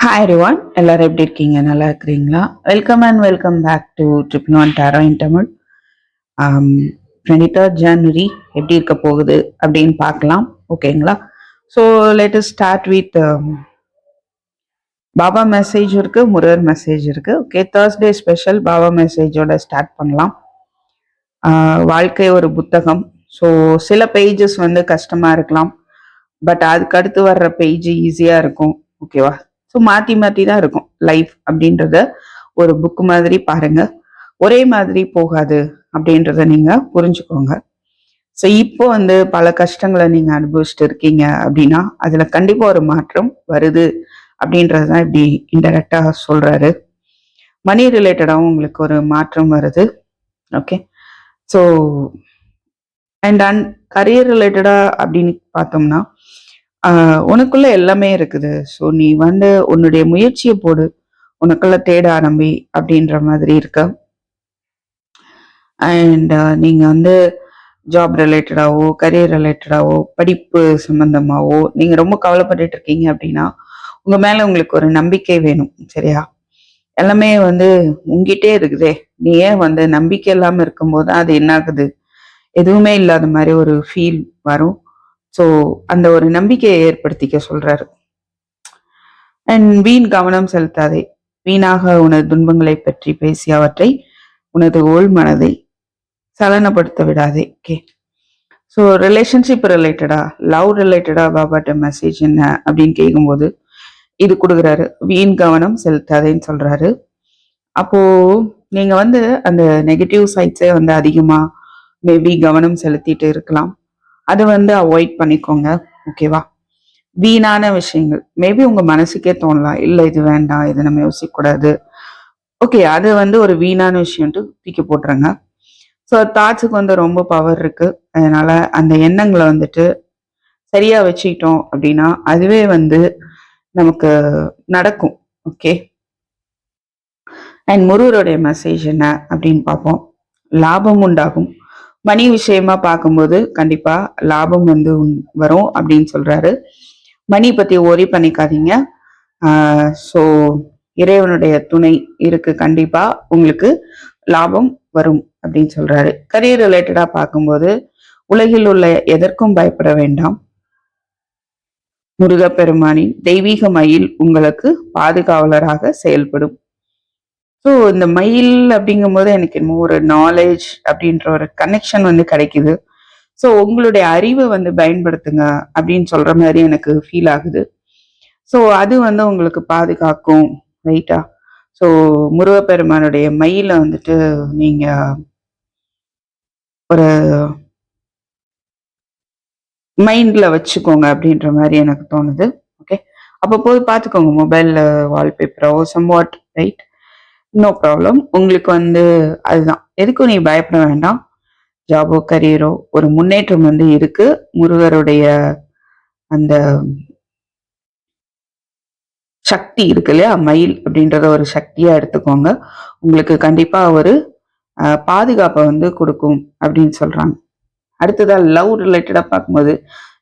Hi everyone, எல்லாரும் எப்படி இருக்கீங்க? நல்லா இருக்கிறீங்களா? Welcome and welcome back to triple one tarot in Tamil. 23rd ஜனவரி எப்படி இருக்க போகுது அப்படின்னு பார்க்கலாம். ஓகேங்களா? So let us start with Baba message இருக்கு, முருகர் மெசேஜ் இருக்கு. ஓகே, தேர்ஸ்டே ஸ்பெஷல் பாபா மெசேஜோட ஸ்டார்ட் பண்ணலாம். வாழ்க்கை ஒரு புத்தகம். ஸோ சில பேஜஸ் வந்து கஷ்டமா இருக்கலாம், பட் அதுக்கு அடுத்து வர்ற பேஜ் ஈஸியா இருக்கும். ஓகேவா? ஸோ மாத்தி மாத்தி தான் இருக்கும் லைஃப் அப்படின்றத ஒரு புக் மாதிரி பாருங்க. ஒரே மாதிரி போகாது அப்படின்றத நீங்க புரிஞ்சுக்கோங்க. ஸோ இப்போ வந்து பல கஷ்டங்களை நீங்க அனுபவிச்சுட்டு இருக்கீங்க அப்படின்னா அதுல கண்டிப்பா ஒரு மாற்றம் வருது அப்படின்றதுதான் இப்படி இன்டெரக்டா சொல்றாரு. மணி ரிலேட்டடாகவும் உங்களுக்கு ஒரு மாற்றம் வருது. ஓகே, ஸோ அண்ட் கரியர் ரிலேட்டடா அப்படின்னு பார்த்தோம்னா உனக்குள்ள எல்லாமே இருக்குது. ஸோ நீ வந்து உன்னுடைய முயற்சியை போடு, உனக்குள்ள தேட ஆரம்பி அப்படின்ற மாதிரி இருக்க. அண்ட் நீங்க வந்து ஜாப் ரிலேட்டடாவோ கரியர் ரிலேட்டடாவோ படிப்பு சம்பந்தமாவோ நீங்க ரொம்ப கவலைப்பட்டுட்டு இருக்கீங்க அப்படின்னா உங்க மேல உங்களுக்கு ஒரு நம்பிக்கை வேணும். சரியா? எல்லாமே வந்து உங்ககிட்டே இருக்குதே, நீ ஏன் வந்து நம்பிக்கை இல்லாம இருக்கும்போது அது என்ன ஆகுது, எதுவுமே இல்லாத மாதிரி ஒரு ஃபீல் வரும். ஸோ அந்த ஒரு நம்பிக்கையை ஏற்படுத்திக்க சொல்றாரு. அண்ட் வீண் கவனம் செலுத்தாதே, வீணாக உனது துன்பங்களை பற்றி பேசி அவற்றை உனது ஓள் மனதை சலனப்படுத்த விடாதே. ஓகே, ஸோ ரிலேஷன்ஷிப் ரிலேட்டடா லவ் ரிலேட்டடா பாபாட்ட மெசேஜ் என்ன அப்படின்னு கேட்கும்போது இது கொடுக்குறாரு. வீண் கவனம் செலுத்தாதேன்னு சொல்றாரு. அப்போ நீங்க வந்து அந்த நெகட்டிவ் சைட்ஸே வந்து அதிகமா மேபி கவனம் செலுத்திட்டு இருக்கலாம். அதை வந்து அவாய்ட் பண்ணிக்கோங்க. ஓகேவா? வீணான விஷயங்கள் மேபி உங்க மனசுக்கே தோணலாம், இல்ல இது வேண்டாம், இது நம்ம யோசிக்க கூடாது. ஓகே, அது வந்து ஒரு வீணான விஷயம்ட்டு தூக்கி போட்டுருங்க. ஸோ தாட்ஸுக்கு வந்து ரொம்ப பவர் இருக்கு. அதனால அந்த எண்ணங்களை வந்துட்டு சரியா வச்சுக்கிட்டோம் அப்படின்னா அதுவே வந்து நமக்கு நடக்கும். ஓகே, அண்ட் முருகருடைய மெசேஜ் என்ன அப்படின்னு பார்ப்போம். லாபம் உண்டாகும். மணி விஷயமா பார்க்கும்போது கண்டிப்பா லாபம் வந்து வரும் அப்படின்னு சொல்றாரு. மணி பத்தி ஒரி பண்ணிக்காதீங்க. ஸோ இறைவனுடைய துணை இருக்கு, கண்டிப்பா உங்களுக்கு லாபம் வரும் அப்படின்னு சொல்றாரு. கரியர் ரிலேட்டடா பார்க்கும்போது உலகில் உள்ள எதற்கும் பயப்பட வேண்டாம். முருகப்பெருமானின் தெய்வீக மயில் உங்களுக்கு பாதுகாவலராக செயல்படும். ஸோ இந்த மயில் அப்படிங்கும் போது எனக்கு இன்னும் ஒரு நாலேஜ் அப்படின்ற ஒரு கனெக்ஷன் வந்து கிடைக்குது. ஸோ உங்களுடைய அறிவை வந்து பயன்படுத்துங்க அப்படின்னு சொல்ற மாதிரி எனக்கு ஃபீல் ஆகுது. ஸோ அது வந்து உங்களுக்கு பாதுகாக்கும். ரைட்டா? ஸோ முருகப்பெருமானுடைய மயில வந்துட்டு நீங்க ஒரு மைண்ட்ல வச்சுக்கோங்க அப்படின்ற மாதிரி எனக்கு தோணுது. ஓகே, அப்போ போய் பார்த்துக்கோங்க மொபைல்ல வால்பேப்பரோ சம்வாட். ரைட்? No problem. உங்களுக்கு வந்து அதுதான், எதுக்கும் நீ பயப்பட வேண்டாம். ஜாபோ கரியரோ ஒரு முன்னேற்றம் வந்து இருக்கு. முருகருடைய அந்த சக்தி இருக்கு இல்லையா, மயில் அப்படின்றத ஒரு சக்தியா எடுத்துக்கோங்க. உங்களுக்கு கண்டிப்பா ஒரு பாதுகாப்பை வந்து கொடுக்கும் அப்படின்னு சொல்றாங்க. அடுத்ததா லவ் ரிலேட்டடா பார்க்கும்போது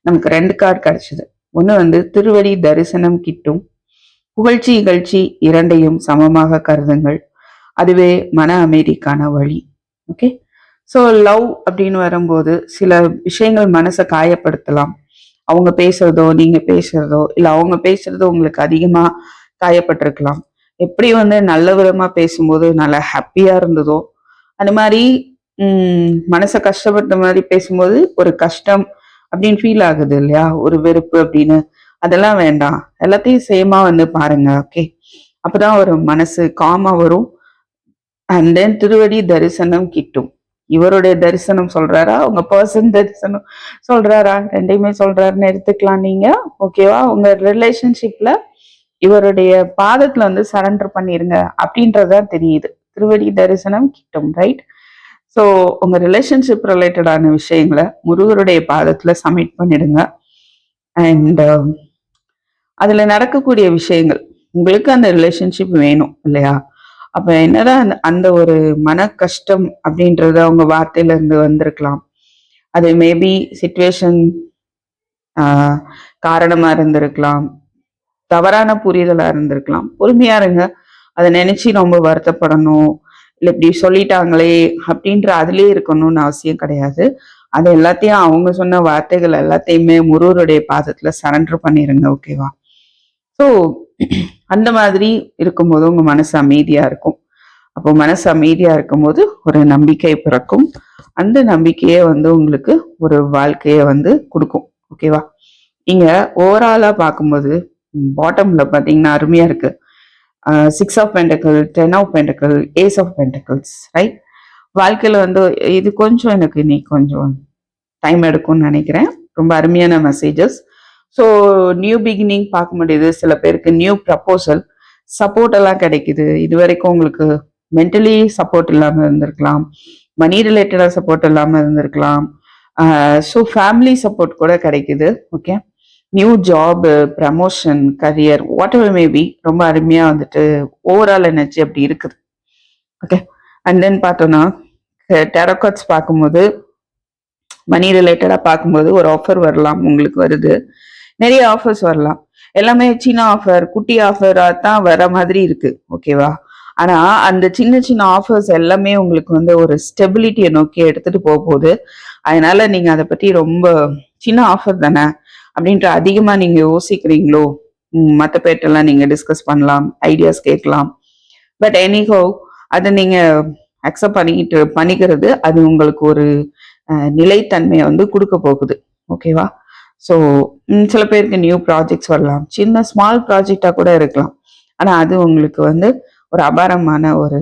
நமக்கு 2 கார்டு கிடைச்சது. ஒண்ணு வந்து திருவடி தரிசனம் கிட்டும், புகழ்ச்சி இகழ்ச்சி இரண்டையும் சமமாக கருதுங்கள், அதுவே மன அமைதிக்கான வழி. ஓகே, ஸோ லவ் அப்படின்னு வரும்போது சில விஷயங்கள் மனசை காயப்படுத்தலாம். அவங்க பேசுறதோ நீங்க பேசுறதோ இல்ல அவங்க பேசுறதோ உங்களுக்கு அதிகமா காயப்பட்டிருக்கலாம். எப்படி வந்து நல்ல விதமா பேசும்போது நல்லா ஹாப்பியா இருந்ததோ அந்த மாதிரி மனசை கஷ்டப்படுத்த மாதிரி பேசும்போது ஒரு கஷ்டம் அப்படின்னு ஃபீல் ஆகுது இல்லையா, ஒரு வெறுப்பு அப்படின்னு. அதெல்லாம் வேண்டாம், எல்லாத்தையும் சேமா வந்து பாருங்க. ஓகே, அப்பதான் ஒரு மனசு காமா வரும். அண்ட் தென் திருவடி தரிசனம் கிட்டும். இவருடைய தரிசனம் சொல்றாரா உங்க பர்சன் தரிசனம் சொல்றாரா, ரெண்டையுமே சொல்றாருன்னு எடுத்துக்கலாம் நீங்க. ஓகேவா? உங்க ரிலேஷன்ஷிப்ல இவருடைய பாதத்துல வந்து சரண்டர் பண்ணிருங்க அப்படின்றதுதான் தெரியுது. திருவடி தரிசனம் கிட்டும். ரைட்? ஸோ உங்க ரிலேஷன்ஷிப் ரிலேட்டடான விஷயங்களை முருகருடைய பாதத்துல சப்மிட் பண்ணிடுங்க. அண்ட் அதுல நடக்கக்கூடிய விஷயங்கள் உங்களுக்கு அந்த ரிலேஷன்ஷிப் வேணும் இல்லையா? அப்ப என்னதான் அந்த ஒரு மன கஷ்டம் அப்படின்றது அவங்க வார்த்தையில இருந்து வந்திருக்கலாம். அது மேபி சிச்சுவேஷன் காரணமா இருந்திருக்கலாம். தவறான புரிதலா இருந்திருக்கலாம். பொறுமையா இருங்க. அதை நினைச்சு ரொம்ப வருத்தப்படணும், இல்ல இப்படி சொல்லிட்டாங்களே அப்படின்ற அதுலயே இருக்கணும்னு அவசியம் கிடையாது. அது எல்லாத்தையும் அவங்க சொன்ன வார்த்தைகள் எல்லாத்தையுமே முருகருடைய பாதத்துல சரண்டர் பண்ணிருங்க. ஓகேவா? ஸோ அந்த மாதிரி இருக்கும்போது உங்க மனசு அமைதியா இருக்கும். அப்போ மனசு அமைதியா இருக்கும்போது ஒரு நம்பிக்கை பிறக்கும். அந்த நம்பிக்கையே வந்து உங்களுக்கு ஒரு வாழ்க்கைய வந்து கொடுக்கும். ஓகேவா? நீங்க ஓவராலா பார்க்கும்போது பாட்டம்ல பாத்தீங்கன்னா அருமையா இருக்கு. 6 of pentacle, 10 of pentacle, ace of pentacles, right? வாழ்க்கையில வந்து இது கொஞ்சம் எனக்கு இன்னைக்கு கொஞ்சம் டைம் எடுக்கும்னு நினைக்கிறேன். ரொம்ப அருமையான மெசேஜஸ். ஸோ நியூ பிகினிங் பார்க்க முடியுது. சில பேருக்கு நியூ ப்ரப்போசல், சப்போர்ட் எல்லாம் கிடைக்குது. இது வரைக்கும் உங்களுக்கு மென்டலி சப்போர்ட் இல்லாம இருந்திருக்கலாம், மணி ரிலேட்டடா சப்போர்ட் இல்லாம இருந்திருக்கலாம். ஸோ ஃபேமிலி சப்போர்ட் கூட கிடைக்குது. Okay, new job, promotion, career, what ever maybe ரொம்ப அருமையா வந்துட்டு ஓவரால் எனர்ஜி அப்படி இருக்குது. ஓகே, அண்ட் தென் பார்த்தோம்னா டேரோ கார்ட்ஸ் பார்க்கும்போது மணி ரிலேட்டடா பார்க்கும்போது ஒரு ஆஃபர் வரலாம், உங்களுக்கு வருது. நிறைய ஆஃபர்ஸ் வரலாம். எல்லாமே சின்ன ஆஃபர், குட்டி ஆஃபரா தான் வர மாதிரி இருக்கு. ஓகேவா? ஆனா அந்த சின்ன சின்ன ஆஃபர்ஸ் எல்லாமே உங்களுக்கு வந்து ஒரு ஸ்டெபிலிட்டியை நோக்கி எடுத்துட்டு போக போகுது. அதனால நீங்க அதை பத்தி ரொம்ப சின்ன ஆஃபர் தானே அப்படின்ற அதிகமா நீங்க யோசிக்கிறீங்களோ, மற்ற பேர்ட்டெல்லாம் நீங்க டிஸ்கஸ் பண்ணலாம், ஐடியாஸ் கேட்கலாம். பட் எனிஹோ அதை நீங்க அக்செப்ட் பண்ணிக்கிறது அது உங்களுக்கு ஒரு நிலைத்தன்மையை வந்து கொடுக்க போகுது. ஓகேவா? ஸோ சில பேருக்கு நியூ ப்ராஜெக்ட்ஸ் வரலாம், சின்ன ஸ்மால் ப்ராஜெக்டா கூட இருக்கலாம். ஆனா அது உங்களுக்கு வந்து ஒரு அபாரமான ஒரு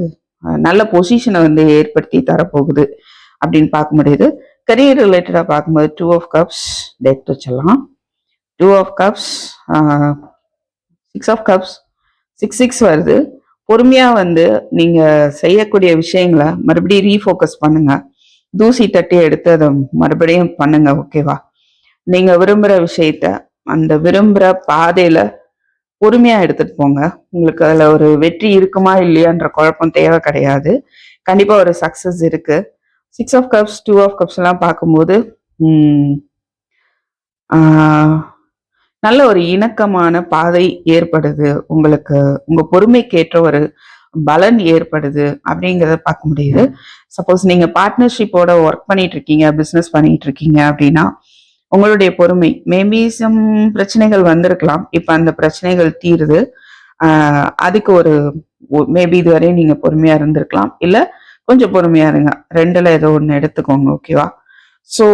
நல்ல பொசிஷனை வந்து ஏற்படுத்தி தரப்போகுது அப்படின்னு பார்க்க முடியுது. கரியர் ரிலேட்டடா பார்க்கும்போது 2 ஆஃப் கப்ஸ் டெத் வச்சிடலாம். 2 ஆஃப் கப்ஸ், 6 ஆஃப் கப்ஸ், 6 வருது. பொறுமையா வந்து நீங்க செய்யக்கூடிய விஷயங்களை மறுபடியும் ரீஃபோக்கஸ் பண்ணுங்க. தூசி தட்டி எடுத்து அதை மறுபடியும் பண்ணுங்க. ஓகேவா? நீங்க விரும்புற விஷயத்த அந்த விரும்புற பாதையில பொறுமையா எடுத்துட்டு போங்க. உங்களுக்கு அதுல ஒரு வெற்றி இருக்குமா இல்லையான்ற குழப்பம் தேவை கிடையாது. கண்டிப்பா ஒரு சக்சஸ் இருக்கு. 6 ஆஃப் கப்ஸ், 2 ஆஃப் கப்ஸ் எல்லாம் பார்க்கும்போது நல்ல ஒரு இணக்கமான பாதை ஏற்படுது. உங்களுக்கு உங்க பொறுமைக்கேற்ற ஒரு பலன் ஏற்படுது அப்படிங்கிறத பார்க்க முடியுது. சப்போஸ் நீங்க பார்ட்னர்ஷிப்போட ஒர்க் பண்ணிட்டு இருக்கீங்க, பிசினஸ் பண்ணிட்டு இருக்கீங்க அப்படின்னா உங்களுடைய பொறுமை, மேபி சம் பிரச்சனைகள் வந்திருக்கலாம். இப்ப அந்த பிரச்சனைகள் தீருது. அதுக்கு ஒரு மேபி இதுவரையும் நீங்க பொறுமையா இருந்திருக்கலாம், இல்ல கொஞ்சம் பொறுமையா இருங்க. 2ல ஏதோ ஒண்ணு எடுத்துக்கோங்க. ஓகேவா? ஸோ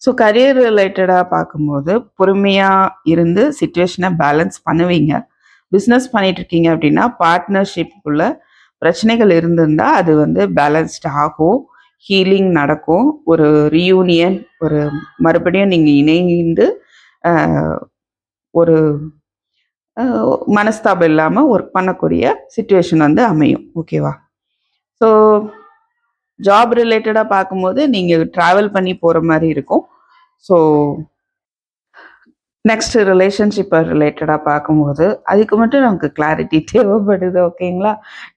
ஸோ கரியர் ரிலேட்டடாக பார்க்கும்போது பொறுமையாக இருந்து சுச்சுவேஷனை பேலன்ஸ் பண்ணுவீங்க. பிஸ்னஸ் பண்ணிட்டு இருக்கீங்க அப்படின்னா பார்ட்னர்ஷிப்புக்குள்ள பிரச்சனைகள் இருந்திருந்தா அது வந்து பேலன்ஸ்ட் ஆகும், ஹீலிங் நடக்கும், ஒரு ரீயூனியன், ஒரு மறுபடியும் நீங்கள் இணைந்து ஒரு மனஸ்தாபம் இல்லாமல் ஒர்க் பண்ணக்கூடிய சுச்சுவேஷன் வந்து அமையும். ஓகேவா? ஸோ ஜாப் ரிலேட்டடாக பார்க்கும்போது நீங்கள் ட்ராவல் பண்ணி போகிற மாதிரி இருக்கும். ஸோ நெக்ஸ்ட் ரிலேஷன்ஷிப்பை ரிலேட்டடாக பார்க்கும்போது அதுக்கு மட்டும் நமக்கு கிளாரிட்டி தேவைப்படுது. ஓகேங்களா?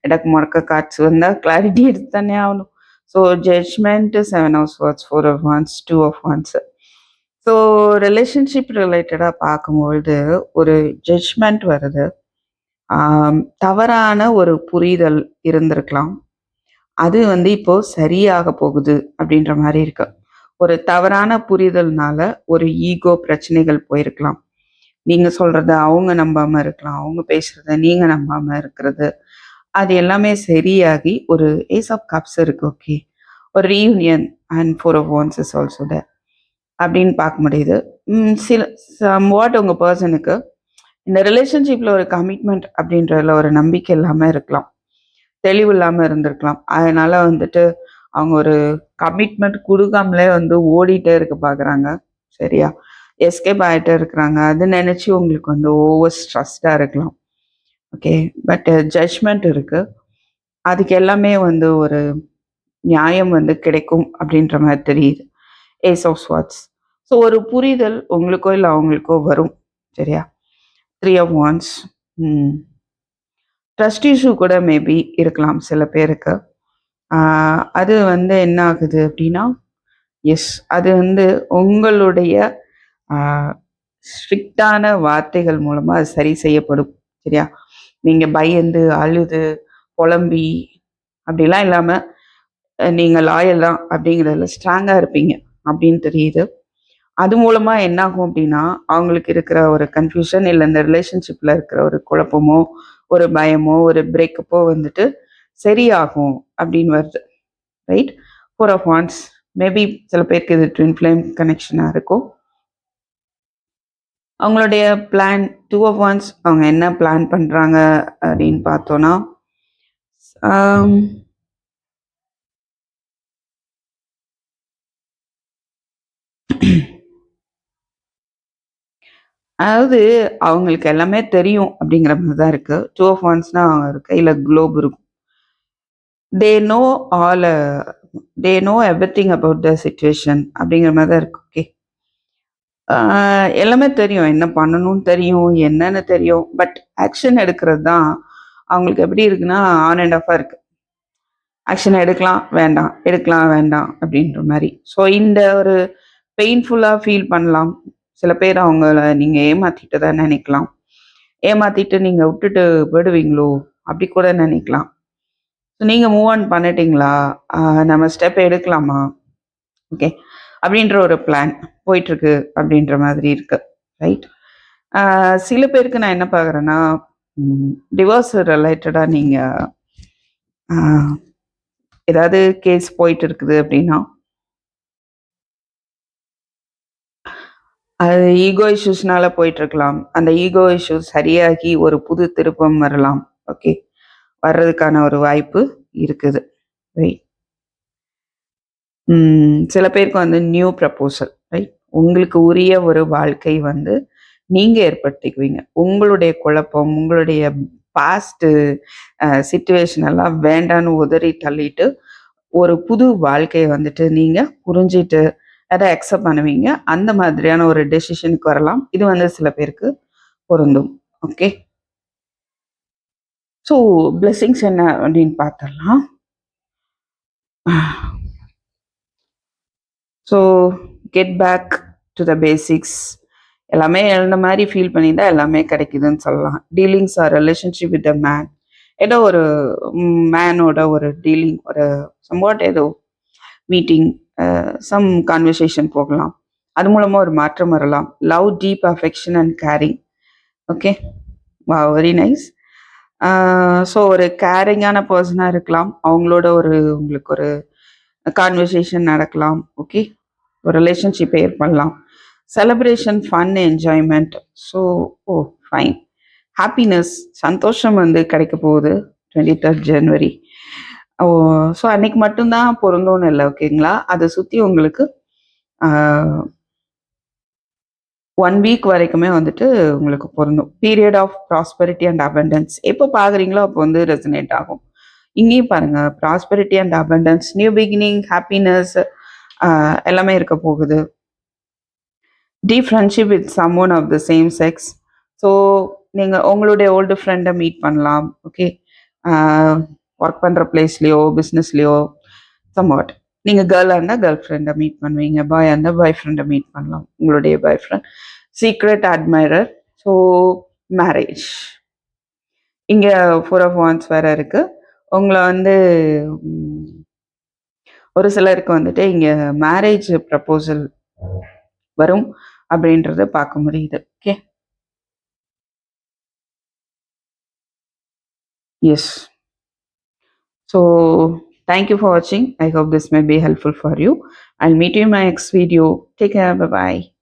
எனக்கு முடக்க கார்ட்ஸ் வந்தால் கிளாரிட்டி எடுத்து தானே ஆகணும். So judgement, 7 of swords, 4 of wands, 2 of wands. So relationship ரிலேட்டடாக பார்க்கும்பொழுது ஒரு ஜட்ஜ்மெண்ட் வருது. தவறான ஒரு புரிதல் இருந்திருக்கலாம், அது வந்து இப்போ சரியாக போகுது அப்படின்ற மாதிரி இருக்கு. ஒரு தவறான புரிதல்னால ஒரு ஈகோ பிரச்சனைகள் போயிருக்கலாம். நீங்க சொல்றத அவங்க நம்பாம இருக்கலாம், அவங்க பேசுறத நீங்க நம்பாம இருக்கிறது, அது எல்லாமே சரியாகி ஒரு ஏஸ் ஆஃப் கப்ஸ் இருக்கு. ஓகே, ஒரு reunion and 4 of wands is also there அப்படின்னு பார்க்க முடியுது. சில சம்வாட் உங்க பர்சனுக்கு இந்த ரிலேஷன்ஷிப்ல ஒரு கமிட்மெண்ட் அப்படின்றதுல ஒரு நம்பிக்கை இல்லாம இருக்கலாம், தெளிவு இல்லாம இருந்திருக்கலாம். அதனால வந்துட்டு அவங்க ஒரு கமிட்மெண்ட் கொடுக்காமலே வந்து ஓடிட்டே இருக்க பாக்குறாங்க. சரியா? எஸ்கேப் ஆகிட்டே இருக்கிறாங்க. அது நினைச்சு உங்களுக்கு வந்து ஓவர் ஸ்ட்ரெஸ்டா இருக்கலாம். ஓகே, பட் ஜட்ஜ்மெண்ட் இருக்கு. அதுக்கு எல்லாமே வந்து ஒரு நியாயம் வந்து கிடைக்கும் அப்படின்ற மாதிரி தெரியுது. Ace of swords. ஸோ ஒரு புரிதல் உங்களுக்கோ இல்லை அவங்களுக்கோ வரும். சரியா? Three of wands. Trust issue கூட மேபி இருக்கலாம் சில பேருக்கு. அது வந்து என்ன ஆகுது அப்படின்னா, எஸ், அது வந்து உங்களுடைய ஸ்ட்ரிக்டான வார்த்தைகள் மூலமாக அது சரி செய்யப்படும். சரியா? நீங்கள் பயந்து அழுது புலம்பி அப்படிலாம் இல்லாமல் நீங்கள் லாயல் தான் அப்படிங்கிறதுல ஸ்ட்ராங்காக இருப்பீங்க அப்படின்னு தெரியுது. அது மூலமாக என்ன ஆகும் அப்படின்னா, அவங்களுக்கு இருக்கிற ஒரு கன்ஃபியூஷன் இல்லை இந்த ரிலேஷன்ஷிப்பில் இருக்கிற ஒரு குழப்பமோ ஒரு பயமோ ஒரு பிரேக்கப்போ வந்துட்டு சரியாகும் அப்படின்னு வருது. Right? Four of wands maybe சில பேருக்கு இது ட்வின் ஃப்ளேம் கனெக்ஷனாக இருக்கும். அவங்களுடைய பிளான் டூ ஆஃப் ஒன்ஸ் அவங்க என்ன பிளான் பண்ணுறாங்க அப்படின்னு பார்த்தோன்னா, அதாவது அவங்களுக்கு எல்லாமே தெரியும் அப்படிங்கிற மாதிரி தான் இருக்கு. டூ ஆஃப் ஒன்ஸ்னா அவங்க கையில் குளோப் இருக்கும். They know all they know everything about the situation அப்படிங்கிற மாதிரி தான் இருக்கு. ஓகே, எல்லாமே தெரியும், என்ன பண்ணணும்னு தெரியும், என்னன்னு தெரியும். பட் ஆக்ஷன் எடுக்கிறது தான் அவங்களுக்கு எப்படி இருக்குன்னா ஆன் அண்ட் ஆஃபாக இருக்கு. ஆக்ஷன் எடுக்கலாம் வேண்டாம், எடுக்கலாம் வேண்டாம் அப்படின்ற மாதிரி. ஸோ இந்த ஒரு பெயின்ஃபுல்லாக ஃபீல் பண்ணலாம். சில பேர் அவங்கள நீங்கள் ஏமாற்றிட்டு தான் நினைக்கலாம். ஏமாற்றிட்டு நீங்கள் விட்டுட்டு போயிடுவீங்களோ அப்படி கூட நினைக்கலாம். ஸோ நீங்கள் மூவ் ஆன் பண்ணிட்டீங்களா, நம்ம ஸ்டெப் எடுக்கலாமா, ஓகே அப்படின்ற ஒரு பிளான் போயிட்டுருக்கு அப்படின்ற மாதிரி இருக்கு. ரைட்? சில பேருக்கு நான் என்ன பார்க்குறேன்னா, டிவோர்ஸ் ரிலேட்டடாக நீங்கள் ஏதாவது கேஸ் போயிட்டு இருக்குது அப்படின்னா, அது ஈகோ இஷ்யூஸ்னால போயிட்டு இருக்கலாம். அந்த ஈகோ இஷ்யூஸ் சரியாகி ஒரு புது திருப்பம் வரலாம். ஓகே, வர்றதுக்கான ஒரு வாய்ப்பு இருக்குது. ரைட்? சில பேருக்கு வந்து நியூ ப்ரப்போசல். ரைட்? உங்களுக்கு உரிய ஒரு வாழ்க்கை வந்து நீங்க ஏற்படுத்திக்குவீங்க. உங்களுடைய குழப்பம், உங்களுடைய பாஸ்ட் சிச்சுவேஷன் எல்லாம் வேண்டான்னு உதறி தள்ளிட்டு ஒரு புது வாழ்க்கையை வந்துட்டு நீங்க புரிஞ்சிட்டு அதை அக்செப்ட் பண்ணுவீங்க. அந்த மாதிரியான ஒரு டெசிஷனுக்கு வரலாம். இது வந்து சில பேருக்கு பொருந்தும். ஓகே, ஸோ பிளெஸிங்ஸ் என்ன அப்படின்னு பார்த்துடலாம். So get back to the basics. எல்லாமே எழுந்த மாதிரி ஃபீல் பண்ணியிருந்தா எல்லாமே கிடைக்குதுன்னு சொல்லலாம். Dealings or relationship with the man. ஏதோ ஒரு மேனோட ஒரு டீலிங், ஒரு சம்வாட் ஏதோ மீட்டிங், சம் கான்வர்சேஷன் போகலாம். அது மூலமாக ஒரு மாற்றம் வரலாம். Love, deep affection and caring. Okay, wow, very nice. So ஒரு கேரிங்கான பர்சனாக இருக்கலாம். அவங்களோட உங்களுக்கு ஒரு கான்வர்சேஷன் நடக்கலாம். ஓகே, ஒரு ரிலேஷன்ஷிப் ஏற்படலாம். Celebration, fun, enjoyment. ஸோ ஓ ஃபைன், ஹாப்பினஸ், சந்தோஷம் வந்து கிடைக்க போகுது 23rd January. ஓ, ஸோ அன்னைக்கு மட்டும்தான் பொருந்தோன்னு இல்லை. ஓகேங்களா? அதை சுற்றி உங்களுக்கு 1 வீக் வரைக்குமே வந்துட்டு உங்களுக்கு பொருந்தும். Period of prosperity and abundance. எப்போ பார்க்குறீங்களோ அப்போ வந்து ரெசனேட் ஆகும். இங்கேயும் பாருங்க, prosperity and abundance, new beginning, happiness எல்லாமே இருக்க போகுது. Deep friendship with someone of the same sex. So நீங்கள் உங்களுடைய ஓல்டு ஃப்ரெண்டை மீட் பண்ணலாம். ஓகே, ஒர்க் பண்ணுற பிளேஸ்லேயோ பிஸ்னஸ்லேயோ சம்வாட். நீங்கள் கேர்ளாக இருந்தால் கேர்ள் ஃப்ரெண்டை மீட் பண்ணுவீங்க, பாயாக இருந்தால் பாய் ஃப்ரெண்டை மீட் பண்ணலாம். உங்களுடைய boyfriend, secret admirer. So marriage. இங்கே 4 of Wands வேறு இருக்குது. உங்களை வந்து ஒரு சிலருக்கு வந்துட்டு இங்கே மேரேஜ் ப்ரப்போசல் வரும் அப்படின்றத பார்க்க முடியுது. Okay, yes. So thank you for watching. I hope this may be helpful for you. I'll meet you in my next video. Take care. Bye bye.